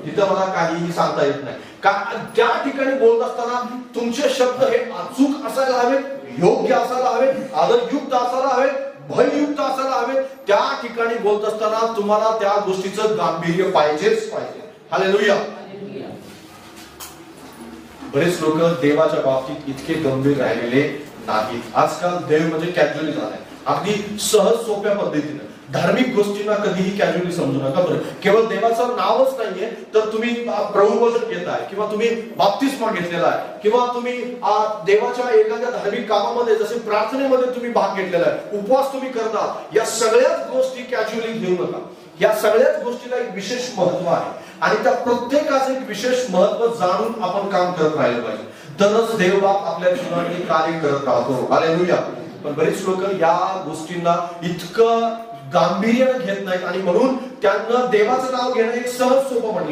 तिथं मला काहीही सांगता येत नाही का त्या ठिकाणी बोलत असताना तुमचे शब्द हे अचूक असायला हवेत, योग्य असायला हवेत, आदरयुक्त असायला हवेत, भययुक्त असायला हवेत. त्या ठिकाणी बोलत असताना तुम्हाला त्या गोष्टीचं गांभीर्य पाहिजेच पाहिजे. हालेलुया. बरेच लोक देवाच्या बाबतीत इतके गंभीर राहिलेले नाहीत. आजकाल देव म्हणजे कॅज्युअली झालाय, अगदी सहज सोप्या पद्धतीने. धार्मिक गोष्टींना कधीही कॅज्युअली समजू नका बरं. केवळ देवाचं नावच नाहीये तर तुम्ही प्रभुवचन घेताय किंवा तुम्ही बाप्तिस्मा घेतलेला आहे किंवा तुम्ही देवाच्या एखाद्या धार्मिक कामामध्ये जसे प्रार्थनेमध्ये तुम्ही भाग घेतलेला आहे, उपवास तुम्ही करता, या सगळ्याच गोष्टी कॅज्युअली घेऊ नका. या सगळ्याच गोष्टीला एक विशेष महत्व आहे आणि त्या प्रत्येकाचं एक विशेष महत्व जाणून आपण काम करत राहिलं पाहिजे. तरच देवबाप आपल्या जीवनामध्ये कार्य करत राहतो. हालेलुया. पण बरेच लोक या गोष्टींना इतकं गांभीर्याने घेत नाहीत आणि म्हणून त्यांना देवाचं नाव घेणं एक सहज सोपं म्हटलं.